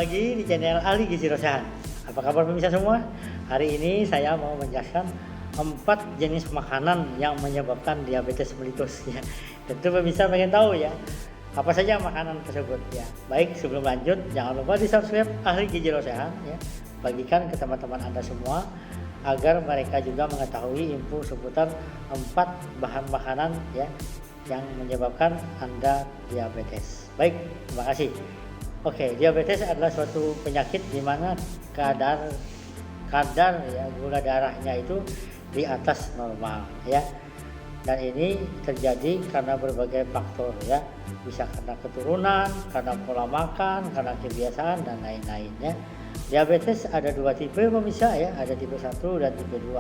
lagi di channel Ahli Gizi Rosahan. Apa kabar pemirsa semua? Hari ini saya mau menjelaskan 4 jenis makanan yang menyebabkan diabetes mellitus ya. Tentu pemirsa pengen tahu ya, apa saja makanan tersebut ya. Baik, sebelum lanjut jangan lupa di-subscribe Ahli Gizi Rosahan ya. Bagikan ke teman-teman Anda semua agar mereka juga mengetahui info seputar 4 bahan makanan ya yang menyebabkan Anda diabetes. Baik, terima kasih. Oke, diabetes adalah suatu penyakit di mana kadar ya gula darahnya itu di atas normal ya. Dan ini terjadi karena berbagai faktor ya. Bisa karena keturunan, karena pola makan, karena kebiasaan dan lain-lain ya. Diabetes ada 2 tipe pemirsa ya, ada tipe 1 dan tipe 2.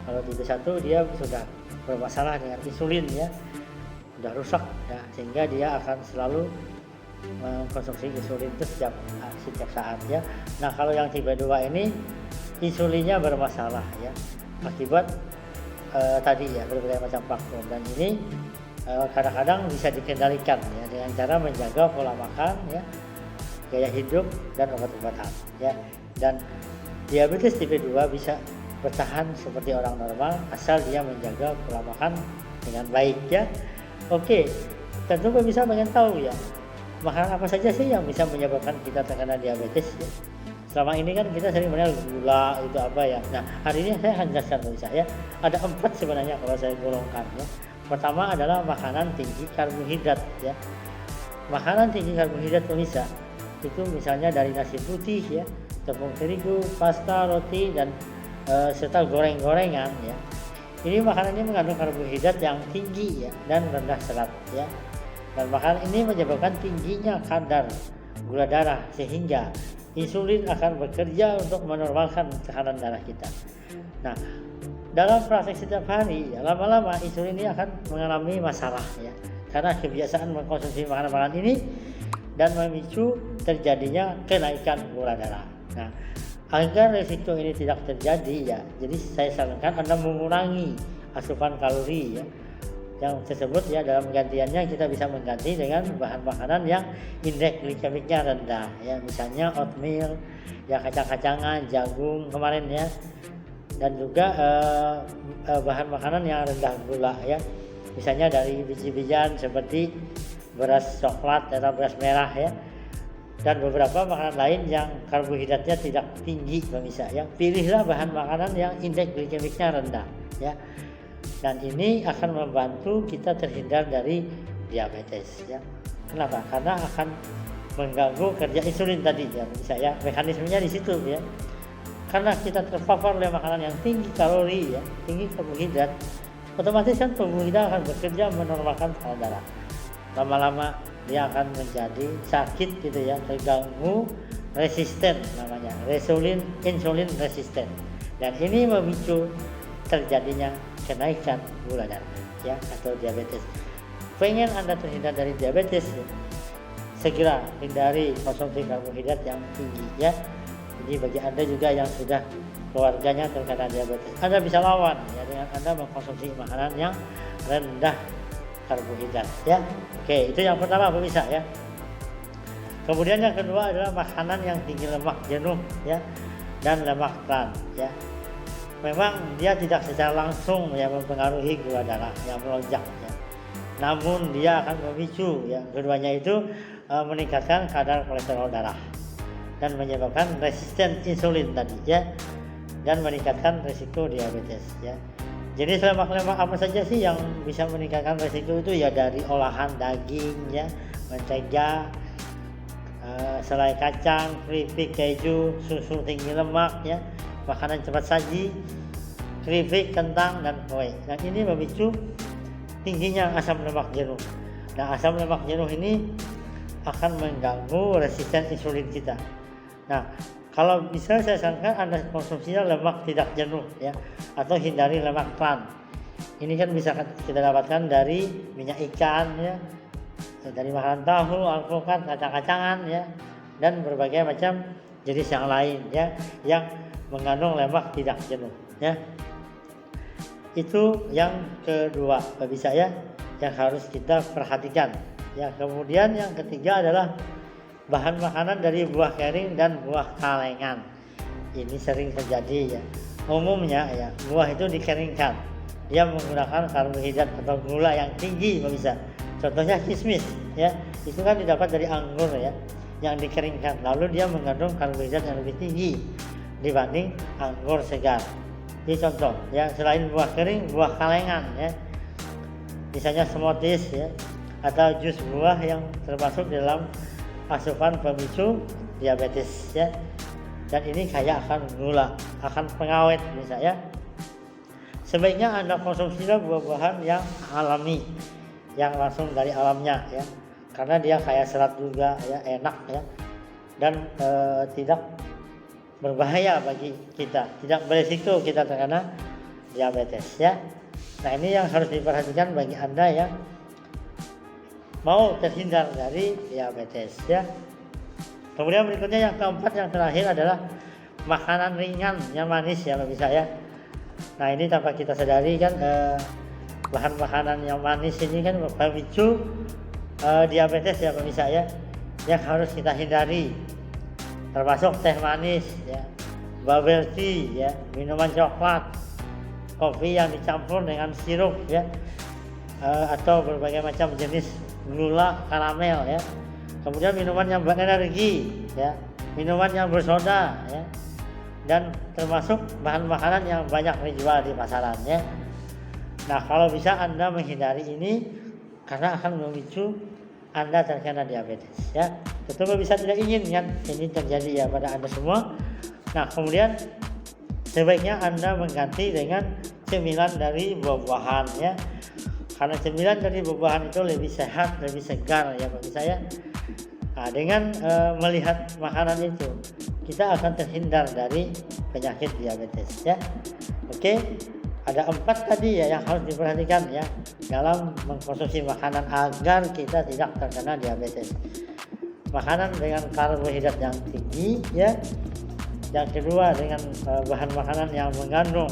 Kalau tipe 1 dia sudah bermasalah dengan insulin ya. Sudah rusak ya, sehingga dia akan selalu mengkonsumsi insulin itu setiap saat ya. Nah, kalau yang tipe 2 ini insulinnya bermasalah ya akibat tadi ya berbagai macam faktor, dan ini kadang-kadang bisa dikendalikan ya dengan cara menjaga pola makan ya, gaya hidup dan obat-obatan ya. Dan diabetes tipe 2 bisa bertahan seperti orang normal asal dia menjaga pola makan dengan baik ya. Oke, tentu bisa pengen tahu ya, makanan apa saja sih yang bisa menyebabkan kita terkena diabetes ya? Selama ini kan kita sering mengenal gula itu apa ya. Nah, hari ini saya akan jelaskan pemirsa ya. Ada 4 sebenarnya kalau saya golongkan ya. Pertama adalah makanan tinggi karbohidrat ya. Makanan tinggi karbohidrat pemirsa itu misalnya dari nasi putih ya, tepung terigu, pasta, roti, dan serta goreng-gorengan ya. Ini makanan ini mengandung karbohidrat yang tinggi ya dan rendah serat ya. Dan makanan ini menyebabkan tingginya kadar gula darah sehingga insulin akan bekerja untuk menormalkan tekanan darah kita. Nah, dalam praktek setiap hari ya, lama-lama insulin ini akan mengalami masalah ya karena kebiasaan mengkonsumsi makanan-makanan ini dan memicu terjadinya kenaikan gula darah. Nah, agar risiko ini tidak terjadi ya, jadi saya sarankan Anda mengurangi asupan kalori ya yang tersebut ya. Dalam gantiannya kita bisa mengganti dengan bahan makanan yang indeks glikemiknya rendah ya, misalnya oatmeal ya, kacang-kacangan, jagung kemarin ya, dan juga bahan makanan yang rendah gula ya, misalnya dari biji-bijian seperti beras coklat atau beras merah ya, dan beberapa makanan lain yang karbohidratnya tidak tinggi pemirsa ya. Pilihlah bahan makanan yang indeks glikemiknya rendah ya. Dan ini akan membantu kita terhindar dari diabetes ya. Kenapa? Karena akan mengganggu kerja insulin tadi ya pemirsa ya. Mekanismenya di situ ya. Karena kita terpapar oleh makanan yang tinggi kalori ya, tinggi karbohidrat, otomatis kan tubuh kita akan bekerja menormalkan tekanan darah. Lama-lama dia akan menjadi sakit gitu ya, terganggu resisten namanya, insulin resisten. Dan ini memicu terjadinya kenaikan gula darah ya atau diabetes. Pengen Anda terhindar dari diabetes ya, segera hindari konsumsi karbohidrat yang tinggi ya. Jadi bagi Anda juga yang sudah keluarganya terkena diabetes, Anda bisa lawan ya dengan Anda mengkonsumsi makanan yang rendah karbohidrat ya. Oke, itu yang pertama pemirsa ya. Kemudian yang kedua adalah makanan yang tinggi lemak jenuh ya dan lemak trans ya. Memang dia tidak secara langsung ya mempengaruhi gula darah yang melonjak ya. Namun dia akan memicu ya keduanya itu meningkatkan kadar kolesterol darah dan menyebabkan resisten insulin tadi ya, dan meningkatkan risiko diabetes ya. Jadi lemak-lemak apa saja sih yang bisa meningkatkan risiko itu ya? Dari olahan daging ya, mentega, selai kacang, keripik, keju, susu tinggi lemak ya, makanan cepat saji, keripik, kentang, dan kue. Dan ini memicu tingginya asam lemak jenuh. Nah, asam lemak jenuh ini akan mengganggu resisten insulin kita. Nah, kalau bisa saya sarankan Anda konsumsinya lemak tidak jenuh ya, atau hindari lemak trans. Ini kan bisa kita dapatkan dari minyak ikan ya, dari makanan tahu, alpukat, kacang-kacangan ya, dan berbagai macam jenis yang lain ya yang mengandung lemak tidak jenuh ya. Itu yang kedua bisa ya yang harus kita perhatikan ya. Kemudian yang ketiga adalah bahan makanan dari buah kering dan buah kalengan. Ini sering terjadi ya. Umumnya ya, buah itu dikeringkan. Dia menggunakan karbohidrat atau gula yang tinggi bisa. Contohnya kismis ya. Itu kan didapat dari anggur ya, yang dikeringkan. Lalu dia mengandung karbohidrat yang lebih tinggi dibanding anggur segar. Ini contoh ya. Selain buah kering, buah kalengan ya. Misalnya smoothies ya, atau jus buah yang termasuk dalam asupan pemicu diabetes ya. Dan ini kaya akan gula, akan pengawet misalnya. Sebaiknya Anda konsumsilah buah-buahan yang alami, yang langsung dari alamnya ya, karena dia kaya serat juga ya, enak ya, dan tidak berbahaya bagi kita, tidak berisiko kita terkena diabetes ya. Nah ini yang harus diperhatikan bagi Anda yang mau terhindar dari diabetes ya. Kemudian berikutnya yang keempat, yang terakhir adalah makanan ringan yang manis ya bisa ya. Nah ini tanpa kita sadari kan bahan makanan yang manis ini kan memicu diabetes ya pemirsa ya, yang harus kita hindari, termasuk teh manis ya, bubble tea ya, minuman coklat, kopi yang dicampur dengan sirup ya, atau berbagai macam jenis gula karamel ya. Kemudian minuman yang berenergi ya, minuman yang bersoda ya, dan termasuk bahan makanan yang banyak dijual di pasaran ya. Nah kalau bisa Anda menghindari ini, karena akan memicu Anda terkena diabetes ya. Tentu bisa tidak ingin kan ini terjadi ya pada Anda semua. Nah kemudian sebaiknya Anda mengganti dengan cemilan dari buah-buahan ya, karena cemilan dari buah-buahan itu lebih sehat, lebih segar ya bagi saya. Nah, dengan melihat makanan itu, kita akan terhindar dari penyakit diabetes ya. Oke, ada 4 tadi ya yang harus diperhatikan ya dalam mengkonsumsi makanan agar kita tidak terkena diabetes. Makanan dengan karbohidrat yang tinggi ya. Yang kedua dengan bahan makanan yang mengandung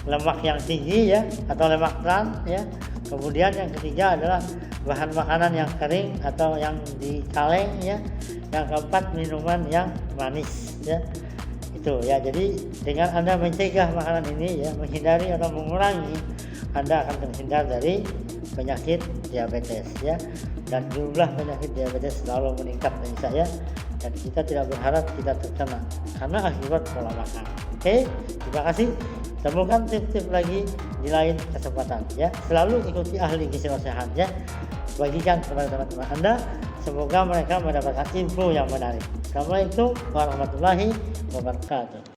lemak yang tinggi ya, atau lemak trans ya. Kemudian yang ketiga adalah bahan makanan yang kering atau yang dikaleng ya. Yang keempat minuman yang manis ya. Itu ya. Jadi dengan Anda mencegah makanan ini ya, menghindari atau mengurangi, Anda akan terhindar dari penyakit diabetes ya. Dan jumlah penyakit diabetes selalu meningkat bisa ya. Dan kita tidak berharap kita terkena karena akibat pola makan. Oke, terima kasih. Temukan tips-tips lagi di lain kesempatan ya. Selalu ikuti ahli gizi sehat ya. Bagikan kepada teman-teman Anda, semoga mereka mendapatkan info yang menarik. Assalamualaikum warahmatullahi wabarakatuh.